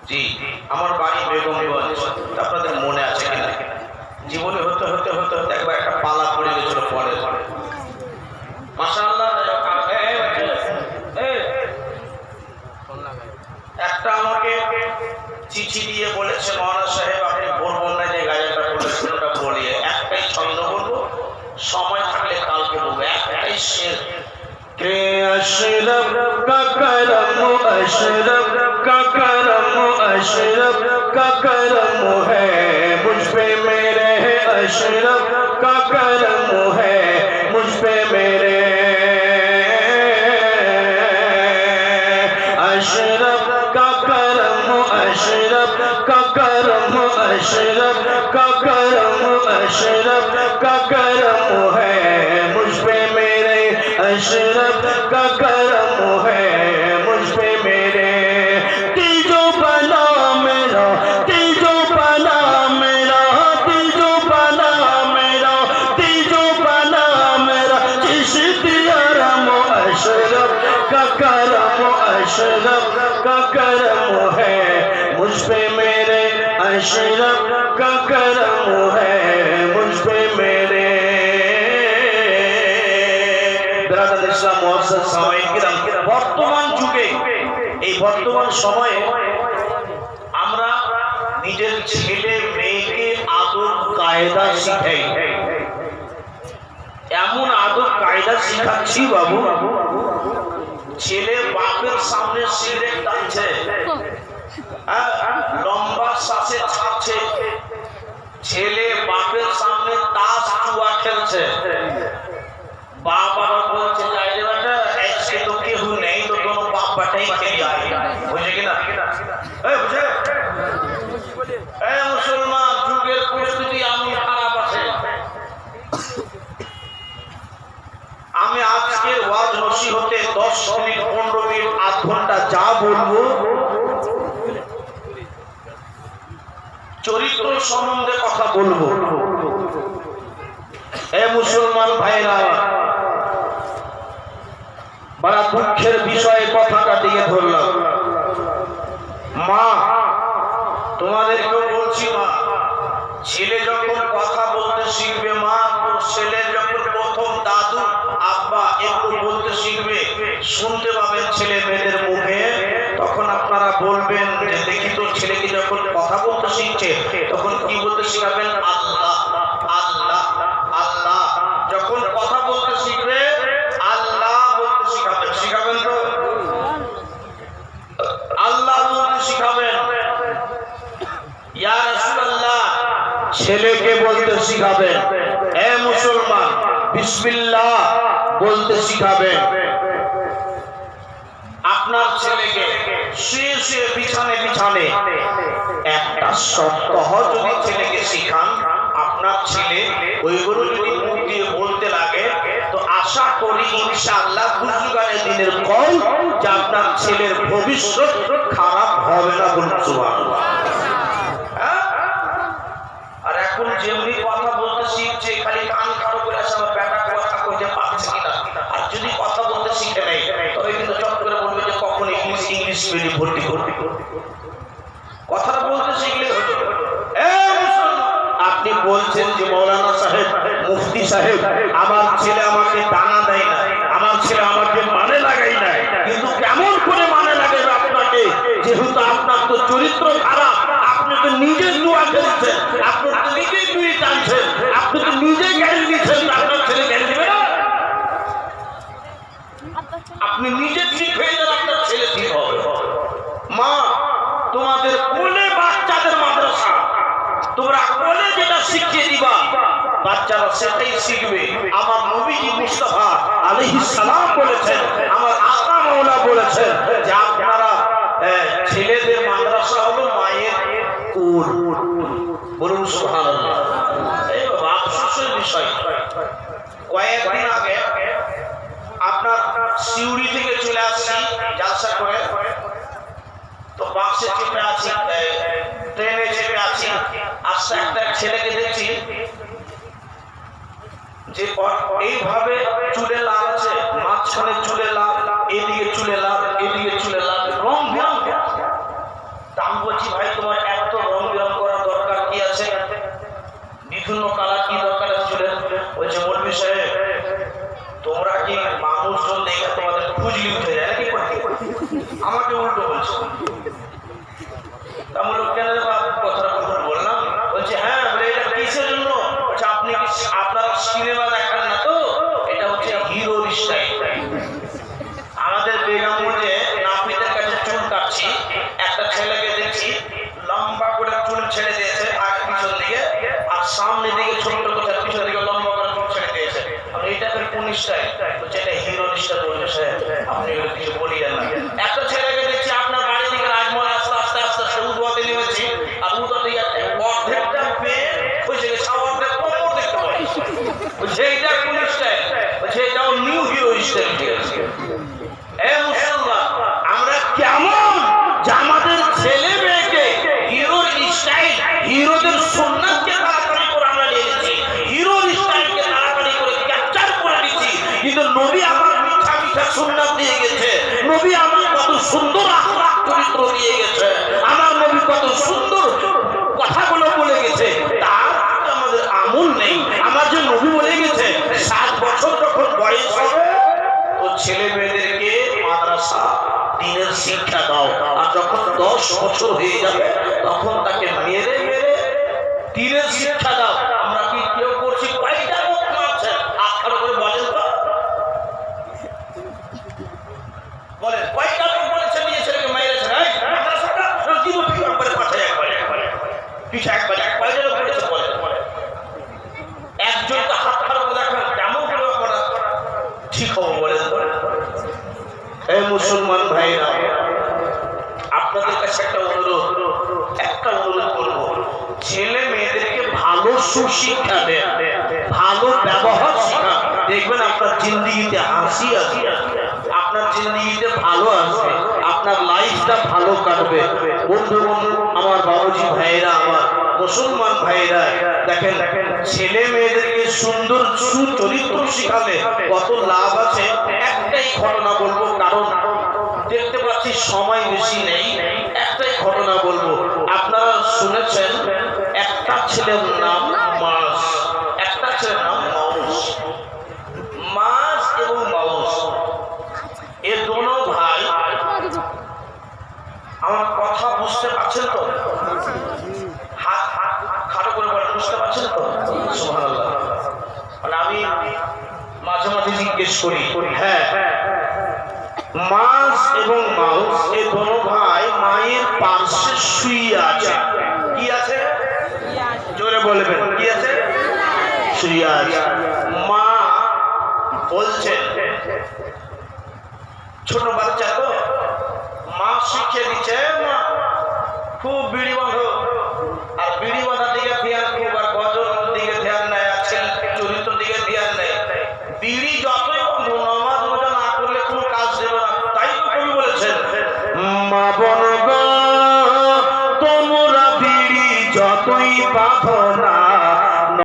জি, আমার বাড়ি বেগমগঞ্জ। আপনাদের মনে আছে কিনা? জীবনে হতে হতে হতে হতে একবার একটা পালা পড়ে গেছিল পরে। মাশাআল্লাহ, একটা আমাকে চিঠি দিয়ে বলেছে, মহারাজ সাহেব আপনি বলবেন না যে গাজাটা বলেছেন ওটা বলিয়ে, একটাই ছন্দ বলবো, সময় থাকলে কালকে বলবো, একটাই শের। के अशरफ का करम, अशरफ का करम, अशरफ का करम है मुझ पे मेरे, अशरफ का करम है मुझ पे मेरे, अशरफ का करम, अशरफ का करम, अशरफ का करम, अशरफ का करम है मुझ पे मेरे, अशरफ का करम है मुझ पे मेरे। तीजो बना मेरा, तीजो बना मेरा, तीजो बना मेरा, तीजो बना मेरा चिश्तियारम, अशरफ का करम, अशरफ का करम है मुझ पे मेरे, अशरफ का करम है मुझ पे मेरे। বর্তমান যুগে, এই বর্তমান সময়ে আমরা নিজের ছেলে মেয়েকে আদব কায়দা শিখাই, এমন আদব কায়দা শিখাচ্ছি বাবু, ছেলে বাপের সামনে সিগারেট টানছে, লম্বা শ্বাসে ছাড়ছে, ছেলে বাপের সামনে তাস জুয়া খেলছে, বাবারা বলছে যাই রে বেটা আজকে তো কেউ নেই তো কোনো বাপ বেটাই খেয়ে যায়, বুঝে কিনা? বুঝে মুসলমান যুগের পরিস্থিতি এমন খারাপ আছে। আমি আজকে ওয়াজ নসিহতে 10 মিনিট 15 মিনিট আধ ঘন্টা যা বলবো চরিত্র সম্বন্ধে কথা বলবো। মুসলমান ভাইরা, বড় দুঃখের বিষয়ে কথাটা দিয়ে ধরলাম। মা তোমাদেরকেও বলছি, মা ছেলে যখন কথা বলতে শিখবে, মা ছেলে যখন প্রথম দাদু আব্বা একটু বলতে শিখবে, শুনতে পাবেন ছেলে মেয়েদের মুখে, তখন আপনারা বলবেন যে দেখি তো ছেলেকে যখন কথা বলতে শিখছে তখন কি বলতে শিখাবেন? আল্লাহ আল্লাহ আল্লাহ। যখন কথা বলতে শিখবে আল্লাহ বলতে শিখাবেন, শিখাবেন তো? আল্লাহ বলতে শিখাবেন। ইয়া রাসূলুল্লাহ ছেলেকে বলতে শিখাবেন। মুসলমান বিসমিল্লাহ বলতে শিখাবেন। আপনার ছেলেকে শুয়ে শুয়ে বিছানে বিছানে একটা সপ্তাহ যদি ছেলেকে শিখান, আপনার ছেলে ওইগুলো যদি মুখ দিয়ে বলতে লাগে, তো আশা করি ইনশাআল্লাহ বুজুর্গানের দিনের কল যে আপনার ছেলের ভবিষ্যৎ খারাপ হবে না। বলুন সুবহানাল্লাহ। আর এখন যেমনি কথা বলতে শিখছে খালি কান খাড়ো করে আসে, আমার বেটা কথা কইতে পারছে কিনা। আর যদি কথা বলতে শিখে নাই তবে কিন্তু চট করে বলবে যে কখন ইংলিশ মিডিয়ামে ভর্তি করবে। কথাটা বলতে শিখলে হতো। আপনি বলছেন যে মৌলানা সাহেব, মুফতি সাহেব, আমার ছেলে আমাকে দানা দেয় না, আমার ছেলে আমাকে মানে লাগাই না, কিন্তু কেমন করে মানে লাগাবে আপনাকে, যেহেতু আপনার তো চরিত্র খারাপ, আপনি তো নিজে জুয়া খেলছেন, আপনি তো নিজে জুয়ে টানছেন, আপনি তো নিজে জ্ঞান দিচ্ছেন, আপনার ছেলে জ্ঞান দিবে না? আপনি নিজে ঠিক হয়ে যান, আপনার ছেলে ঠিক হবে। মা তোমাদের কোলে বাচ্চাদের মাদ্রাসা, তোমরা কোলে যেটা শিখিয়ে দিবা বাচ্চারা সেটাই শিখবে। আমার নবীজি মুস্তাফা আলাইহিস সালাম বলেছেন, আমার আকা মাওলা বলেছেন যে আপনারা ছেলেদের মাদ্রাসা হলো মায়ের কোল। বলুন সুবহানাল্লাহ। এই আফসোসের বিষয়, কয়েকদিন আগে আপনার সিউড়ি থেকে চলে আসছি জালসা করে, তো বাসে চেপে আছি, ট্রেনে চেপে আছি, আস্তে একটা ছেলেকে দেখছি যে এইভাবে চুলে লাল আছে, মাঝখানে চুলে লাল, এদিকে চুলে লাল, এদিকে চুলে লাল, রং বেরং। আমি বলছি আমাকে উল্টো বলছে। আমি বললাম কেন রে বাপ, কথাটা কখন বললাম? বলছে হ্যাঁ। বলে এটা কিসের জন্য? বলছে আপনি আপনারা সিনেমা দেখান না তো, এটা হচ্ছে হিরোর স্টাইল। আমাদের বেগমগঞ্জে নাপিতের কাছে চুল কাটছি, একটা ছেলেকে দেখছি লম্বা করে চুল ছেড়ে দিয়েছে আগে পিছন দিকে, আর সামনে দিকে ছোট্ট করে পিছন দিকে লম্বা করে চুল ছেড়ে দিয়েছে। আমি এটা কোন স্টাইল? বলছে এটা হিরোর স্টাইল। বলছে আপনি এগুলো কিছু বলিয়েন না। একটা ছেলেকে দেখছি আপনার বাড়ি থেকে রাজমহল আস্তে আস্তে আস্তে আস্তে উদুয়াতে নেমেছি, আর উদুয়াতে অর্ধেকটা পেয়ে বসে গেছে, অর্ধেক কোমর দেখতে পাই। বলছে এইটা কোন স্টাইল? বলছে এটাও নিউ হিরো স্টাইল। ঠিক আছে, আমরা কেমন যে আমাদের ছেলে মেয়েকে হিরোর স্টাইল, হিরোদের সুন্নাতকে তাড়াতাড়ি করে আমরা নিয়ে নিচ্ছি, হিরোর স্টাইলকে তাড়াতাড়ি করে ক্যাপচার করে নিচ্ছি। কিন্তু নবী আমার মিঠা মিঠা সুন্নাত দিয়ে গেছে, নবী আমার কত সুন্দর আখলাক চরিত্র দিয়ে গেছে, আমার নবী কত সুন্দর কথাগুলো বলে গেছে, তার আমাদের আমল নেই। আমার যে নবী বলে গেছে 7 বছর যখন বয়স হবে তো ছেলে মেয়েদেরকে মাদ্রাসা দ্বীনের শিক্ষা দাও, আর যখন 10 বছর হয়ে যাবে তখন তাকে মেরে মেরে দ্বীনের শিক্ষা দাও। আমরা কি কেউ করছি? কয়টা লোক মারছে? আপনারা করে বলেন তো, বলেন কয়টা লোক বলেছে নিজের ছেলেকে মেরেছে? মাদ্রাসাটা দিব একবারে পাঠায়, একবারে পিছা একবারে লোক বলেছে। বলেন একজন তো হাত খারাপ দেখেন কেমন করে করা ঠিক হবে? বলেন এই মুসলমান ভাইরা, আপনাদের কাছে একটা অনুরোধ করবো, ছেলে মেয়েদেরকে ভালো সুশিক্ষা দেন, ভালো ব্যবহার শিখা, দেখবেন আপনার জিন্দিগিতে হাসি আসবে, আপনার জিন্দিগিতে ভালো আসবে, আপনার লাইফটা ভালো কাটবে। বন্ধু আমার বাবুজি ভাইরা, আমার মুসলমান ভাইরা, দেখেন ছেলে মেয়েদেরকে সুন্দর সুচরিত্র শিখালে কত লাভ আছে। একটাই ঘটনা বলবো, কারণ দেখতে পাচ্ছি সময় বেশি নেই। একটাই ঘটনা বলবো, আপনারা শুনেছেন একটা ছেলের নাম মাস, একটা ছেলের নাম মাউস। মাস এবং মাউস এ দোনো ভাই। আমার কথা বুঝতে পারছেন তো? হাত খাটো করে বলেন, বুঝতে পারছেন তো? সুবহানাল্লাহ। মানে আমি মাঝে মাঝে জিজ্ঞেস করি, হ্যাঁ মাস এবং মাউস এই দোনো ভাই মায়ের পার্শ্বে শুয়ে আছে। কি আছে? জোরে বলবেন, কি আছে? শুয়ে আছে। মা বলছেন, ছোট বাচ্চা তো, মা শিখিয়ে দিচ্ছে মা খুব বিড়ি বাঁধো, আর বিড়ি বাঁধার দিকে ধ্যান খুব, আর গজর দিকে ধ্যান নেয়, আর ছেলে চরিত্র দিকে ধ্যান নেয়। বিড়ি